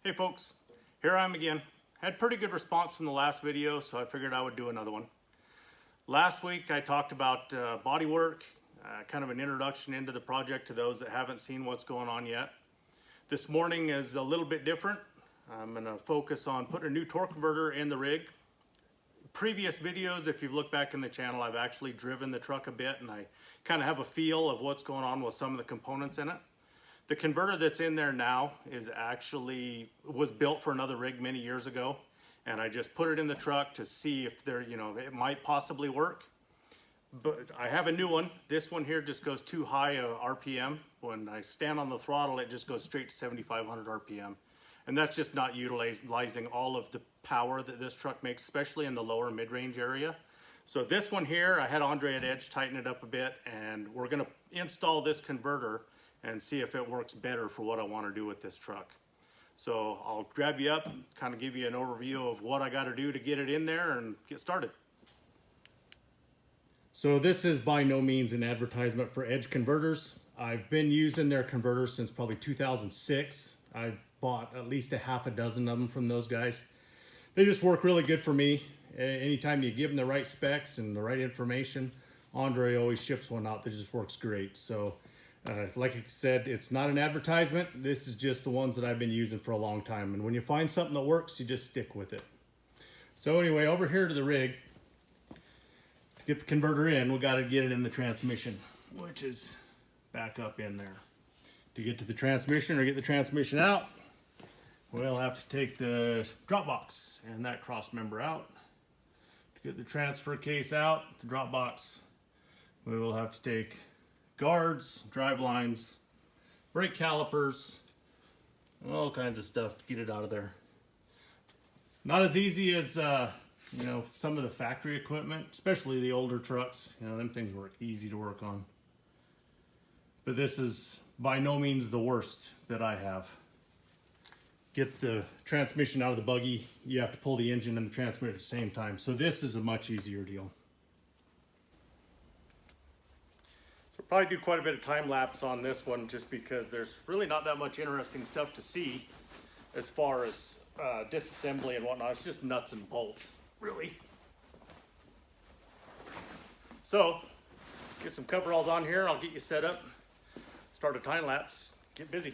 Hey folks, here I am again. Had pretty good response from the last video, so I figured I would do another one. Last week I talked about bodywork, kind of an introduction into the project to those that haven't seen what's going on yet. This morning is a little bit different. I'm going to focus on putting a new torque converter in the rig. Previous videos, if you've looked back in the channel, I've actually driven the truck a bit and I kind of have a feel of what's going on with some of the components in it. The converter that's in there now was built for another rig many years ago, and I just put it in the truck to see if it might possibly work. But I have a new one. This one here just goes too high a RPM. When I stand on the throttle, it just goes straight to 7,500 RPM. And that's just not utilizing all of the power that this truck makes, especially in the lower mid-range area. So this one here, I had Andre at Edge tighten it up a bit, and we're gonna install this converter and see if it works better for what I want to do with this truck. So I'll grab you up, kind of give you an overview of what I got to do to get it in there and get started. So this is by no means an advertisement for Edge converters. I've been using their converters since probably 2006. I've bought at least a half a dozen of them from those guys. They just work really good for me. Anytime you give them the right specs and the right information, Andre always ships one out that just works great. So like I said, it's not an advertisement. This is just the ones that I've been using for a long time. And when you find something that works, you just stick with it. So anyway, over here to the rig, to get the converter in, we got to get it in the transmission, which is back up in there. To get to the transmission or get the transmission out, we'll have to take the drop box and that cross member out. To get the transfer case out, the drop box, we will have to take guards, drive lines, brake calipers, all kinds of stuff to get it out of there. Not as easy as some of the factory equipment, especially the older trucks. Them things were easy to work on. But this is by no means the worst that I have. Get the transmission out of the buggy, you have to pull the engine and the transmission at the same time. So this is a much easier deal. Probably do quite a bit of time lapse on this one just because there's really not that much interesting stuff to see as far as disassembly and whatnot. It's just nuts and bolts, really. So, get some coveralls on here, I'll get you set up, start a time lapse, get busy.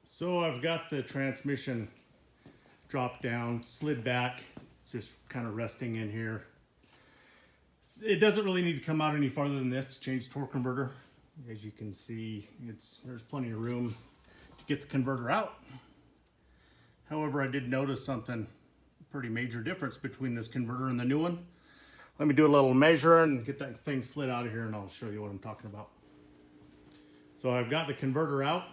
So I've got the transmission dropped down, slid back, just kind of resting in here. It doesn't really need to come out any farther than this to change the torque converter. As you can see, there's plenty of room to get the converter out. However, I did notice something, pretty major difference between this converter and the new one. Let me do a little measure and get that thing slid out of here and I'll show you what I'm talking about. So I've got the converter out.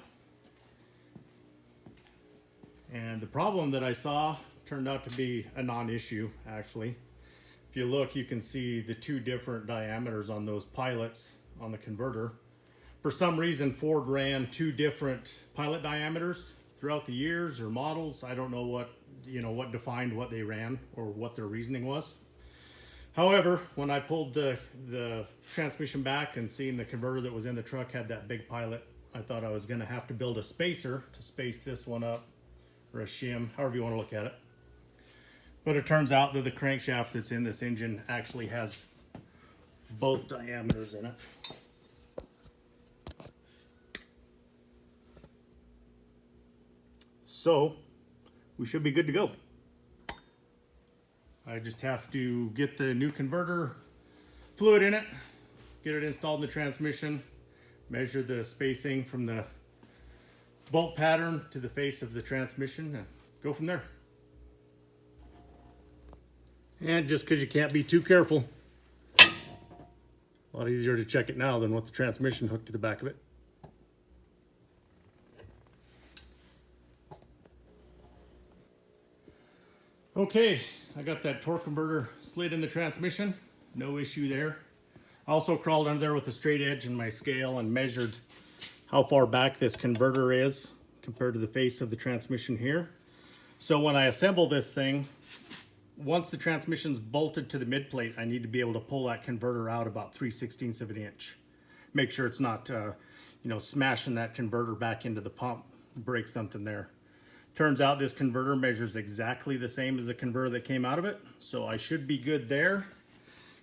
And the problem that I saw turned out to be a non-issue, actually. If you look, you can see the two different diameters on those pilot on the converter. For some reason, Ford ran two different pilot diameters throughout the years or models. I don't know what defined what they ran or what their reasoning was. However, when I pulled the transmission back and seeing the converter that was in the truck had that big pilot, I thought I was going to have to build a spacer to space this one up, or a shim, however you want to look at it. But it turns out that the crankshaft that's in this engine actually has both diameters in it. So we should be good to go. I just have to get the new converter fluid in it, get it installed in the transmission, measure the spacing from the bolt pattern to the face of the transmission, and go from there. And just because you can't be too careful, a lot easier to check it now than with the transmission hooked to the back of it. Okay, I got that torque converter slid in the transmission, no issue there. I also crawled under there with a straight edge and my scale and measured how far back this converter is compared to the face of the transmission here. So when I assemble this thing, once the transmission's bolted to the mid plate, I need to be able to pull that converter out about 3/16 of an inch. Make sure it's not, smashing that converter back into the pump, break something there. Turns out this converter measures exactly the same as the converter that came out of it, so I should be good there.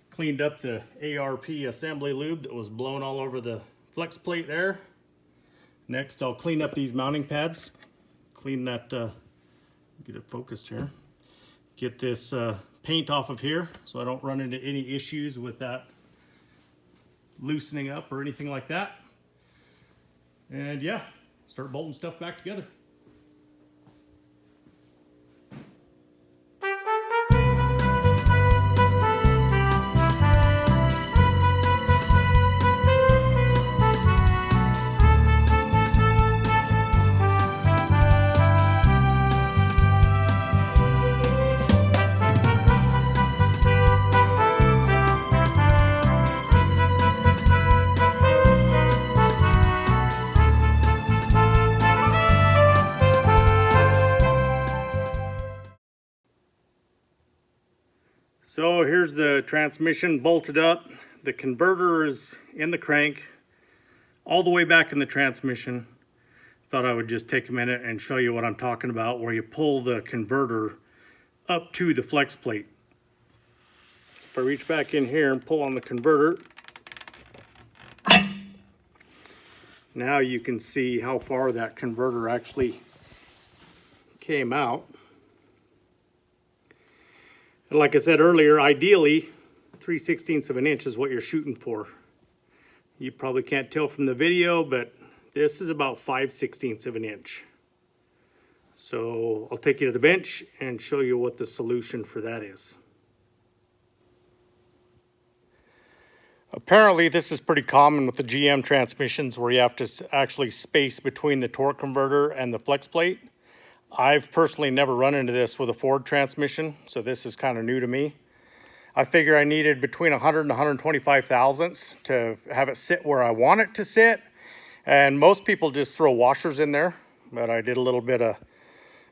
Cleaned up the ARP assembly lube that was blown all over the flex plate there. Next, I'll clean up these mounting pads. Clean that, get it focused here. Get this paint off of here so I don't run into any issues with that loosening up or anything like that. And yeah, start bolting stuff back together. So here's the transmission bolted up. The converter is in the crank, all the way back in the transmission. Thought I would just take a minute and show you what I'm talking about, where you pull the converter up to the flex plate. If I reach back in here and pull on the converter, now you can see how far that converter actually came out. Like I said earlier, ideally 3/16 of an inch is what you're shooting for. You probably can't tell from the video, but this is about 5/16 of an inch. So I'll take you to the bench and show you what the solution for that is. Apparently this is pretty common with the GM transmissions, where you have to actually space between the torque converter and the flex plate. I've personally never run into this with a Ford transmission, so this is kind of new to me. I figure I needed between 100 and 125 thousandths to have it sit where I want it to sit. And most people just throw washers in there, but I did a little bit of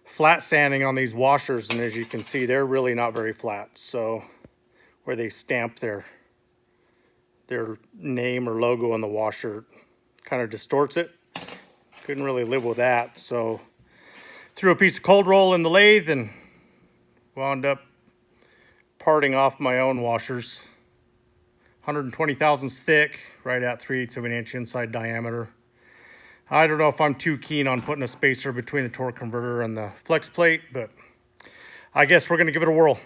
flat sanding on these washers, and as you can see, they're really not very flat. So where they stamp their name or logo on the washer kind of distorts it. Couldn't really live with that, so threw a piece of cold roll in the lathe and wound up parting off my own washers. 120 thousandths thick, right at 3/8 of an inch inside diameter. I don't know if I'm too keen on putting a spacer between the torque converter and the flex plate, but I guess we're gonna give it a whirl.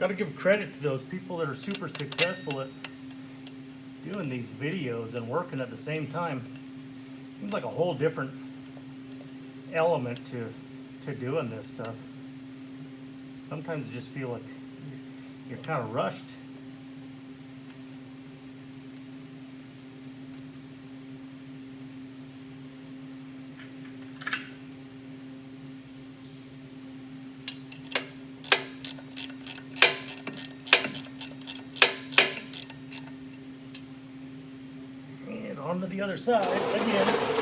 Gotta give credit to those people that are super successful at doing these videos and working at the same time. Seems like a whole different element to doing this stuff. Sometimes you just feel like you're kind of rushed. And on to the other side again.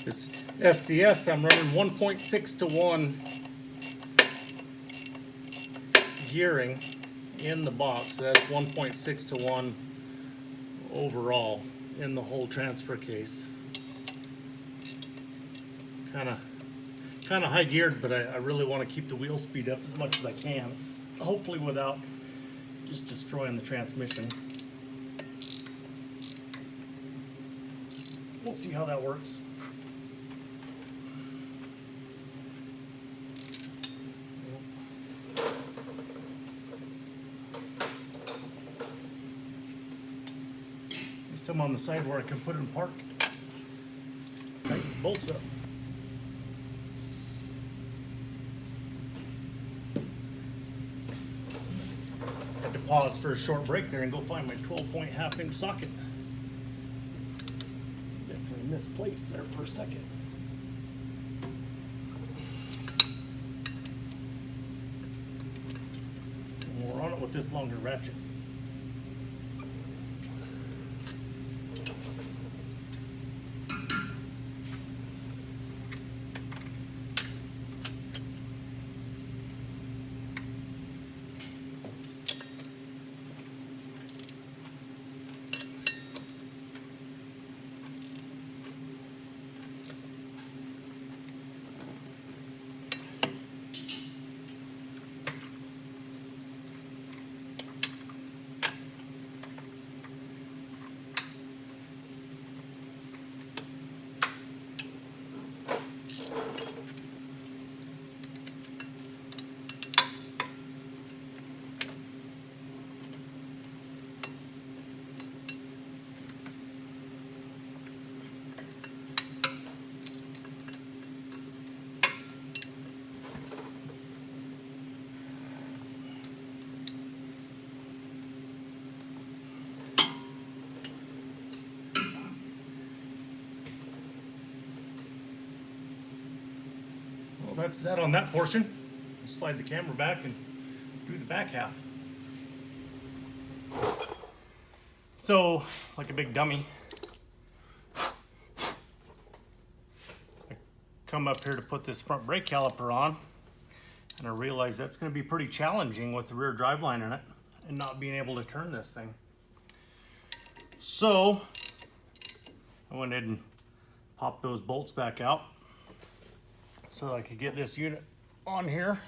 This SCS, I'm running 1.6 to 1 gearing in the box. So that's 1.6 to 1 overall in the whole transfer case. Kind of high geared, but I really want to keep the wheel speed up as much as I can. Hopefully without just destroying the transmission. We'll see how that works. I'm on the side where I can put it in park. Tightens the bolts up. Had to pause for a short break there and go find my 12-point half-inch socket. Definitely misplaced there for a second. And we're on it with this longer ratchet. Well, that's that on that portion. Slide the camera back and do the back half. So, like a big dummy, I come up here to put this front brake caliper on, and I realize that's going to be pretty challenging with the rear driveline in it and not being able to turn this thing. So, I went ahead and popped those bolts back out so I could get this unit on here.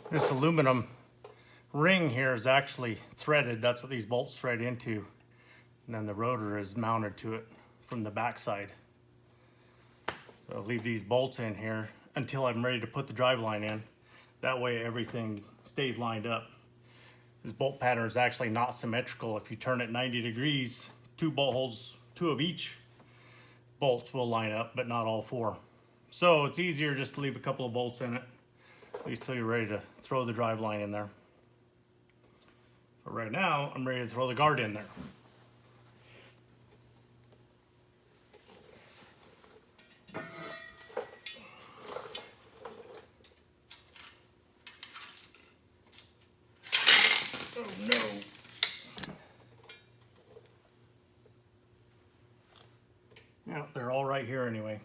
This aluminum ring here is actually threaded. That's what these bolts thread into. And then the rotor is mounted to it from the backside. So I'll leave these bolts in here until I'm ready to put the drive line in. That way everything stays lined up. This bolt pattern is actually not symmetrical. If you turn it 90 degrees, two bolt holes, two of each bolts will line up, but not all four. So it's easier just to leave a couple of bolts in it, at least till you're ready to throw the drive line in there. But right now, I'm ready to throw the guard in there. Oh no. Yeah, they're all right here anyway.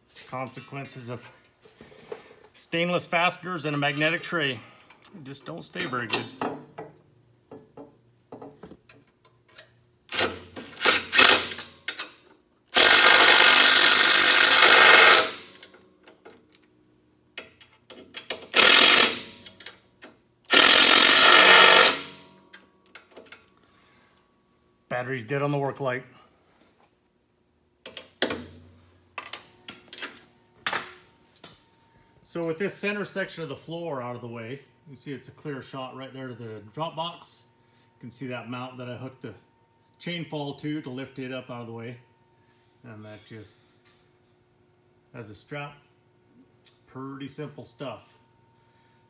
It's consequences of stainless fasteners and a magnetic tray. They just don't stay very good. Battery's dead on the work light. So with this center section of the floor out of the way, you can see it's a clear shot right there to the drop box. You can see that mount that I hooked the chain fall to lift it up out of the way. And that just has a strap. Pretty simple stuff.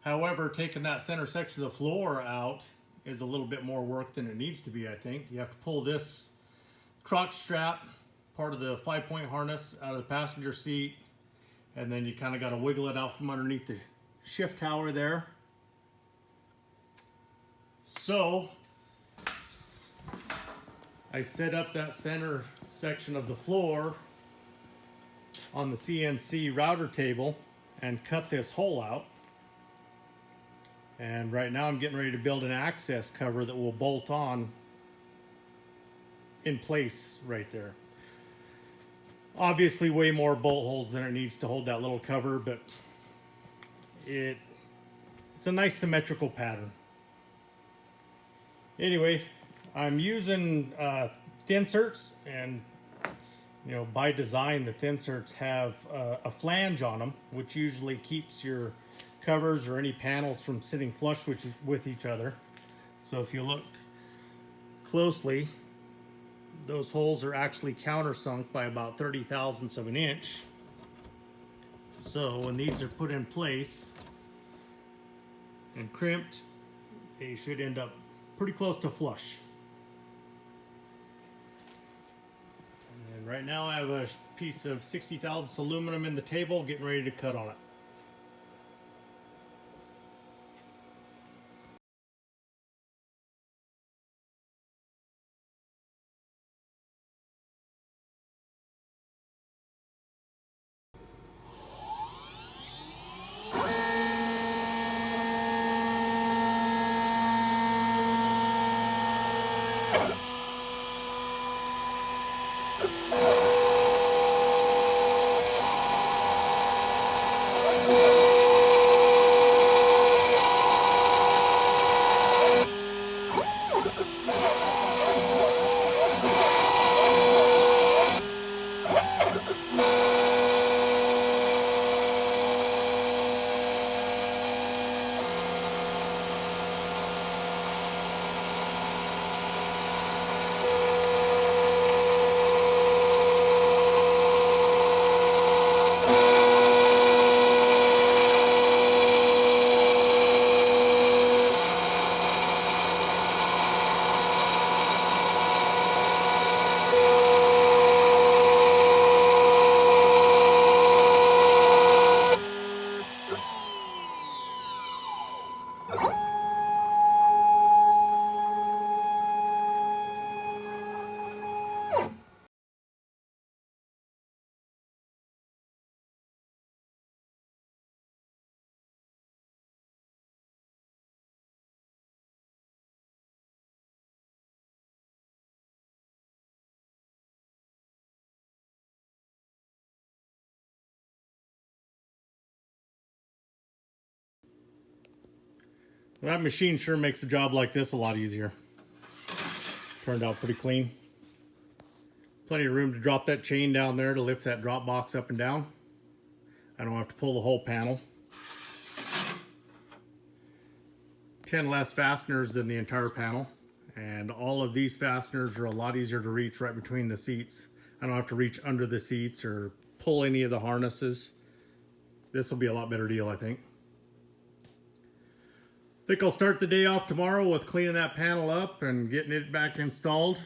However, taking that center section of the floor out is a little bit more work than it needs to be, I think. You have to pull this crotch strap, part of the 5-point harness, out of the passenger seat, and then you kind of got to wiggle it out from underneath the shift tower there. So I set up that center section of the floor on the CNC router table and cut this hole out. And right now I'm getting ready to build an access cover that will bolt on in place right there. Obviously way more bolt holes than it needs to hold that little cover, but it's a nice symmetrical pattern. Anyway, I'm using thinserts, and by design the thinserts have a flange on them, which usually keeps your covers or any panels from sitting flush with each other. So if you look closely, those holes are actually countersunk by about 30 thousandths of an inch. So when these are put in place and crimped, they should end up pretty close to flush. And right now I have a piece of 60 thousandths aluminum in the table, getting ready to cut on it. Well, that machine sure makes a job like this a lot easier. Turned out pretty clean. Plenty of room to drop that chain down there to lift that drop box up and down. I don't have to pull the whole panel. 10 less fasteners than the entire panel. And all of these fasteners are a lot easier to reach right between the seats. I don't have to reach under the seats or pull any of the harnesses. This will be a lot better deal, I think. I think I'll start the day off tomorrow with cleaning that panel up and getting it back installed,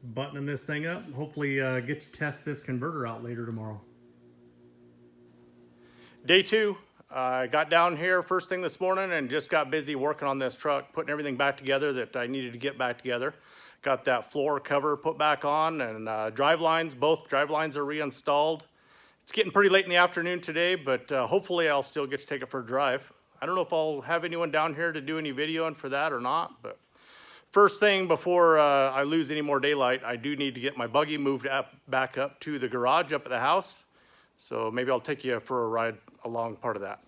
buttoning this thing up. Hopefully get to test this converter out later tomorrow. Day 2, I got down here first thing this morning and just got busy working on this truck, putting everything back together that I needed to get back together. Got that floor cover put back on, and drive lines, both drive lines are reinstalled. It's getting pretty late in the afternoon today, but hopefully I'll still get to take it for a drive. I don't know if I'll have anyone down here to do any videoing for that or not, but first thing before I lose any more daylight, I do need to get my buggy moved back up to the garage up at the house. So maybe I'll take you for a ride along part of that.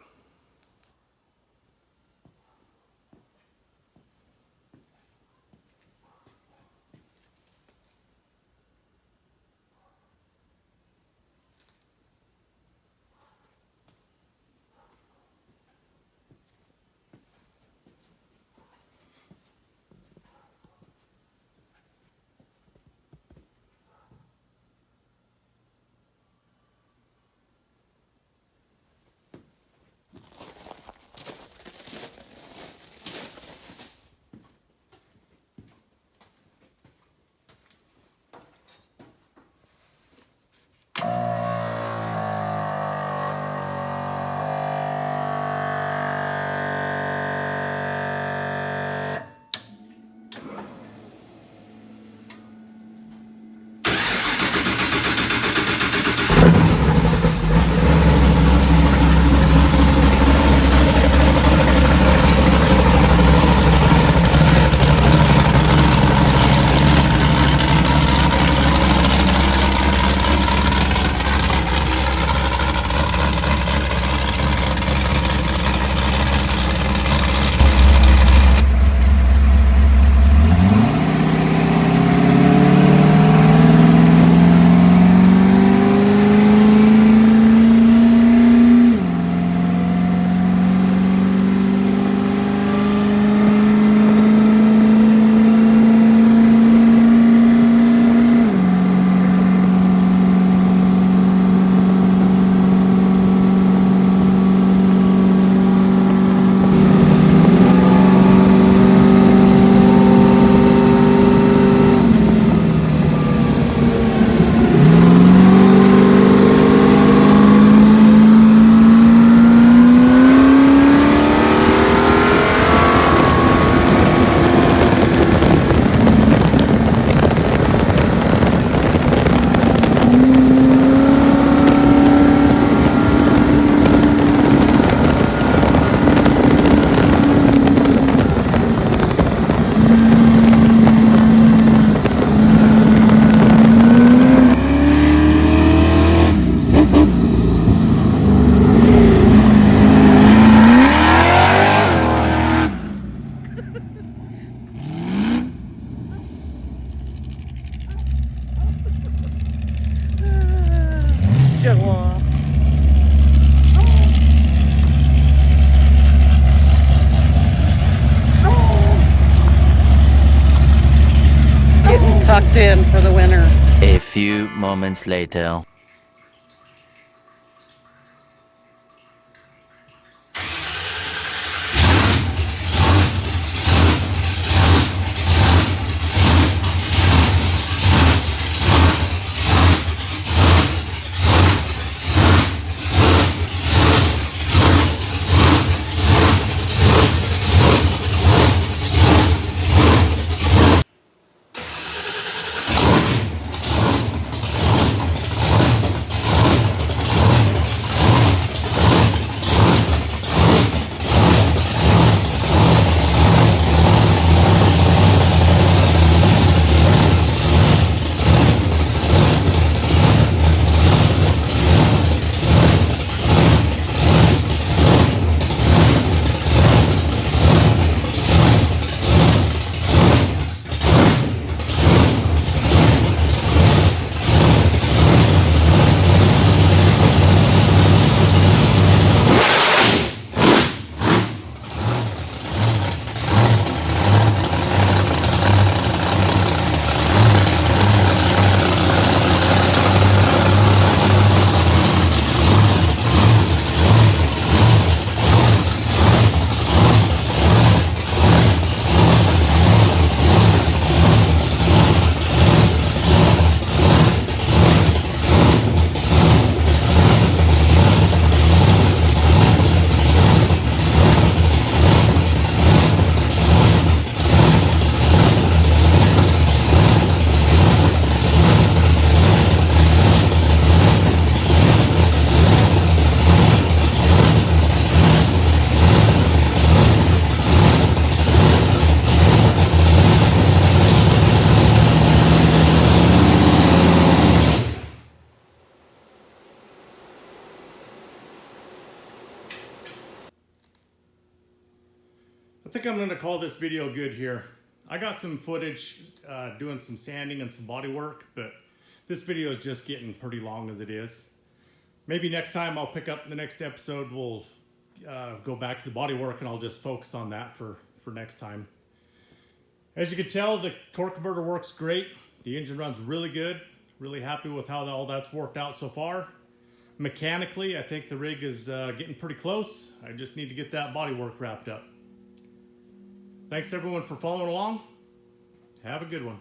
tucked in for the winter. A few moments later. I'm going to call this video good here. I got some footage doing some sanding and some body work, but this video is just getting pretty long as it is. Maybe next time I'll pick up the next episode. We'll go back to the body work and I'll just focus on that for next time. As you can tell, the torque converter works great. The engine runs really good. Really happy with how all that's worked out so far. Mechanically, I think the rig is getting pretty close. I just need to get that body work wrapped up. Thanks everyone for following along. Have a good one.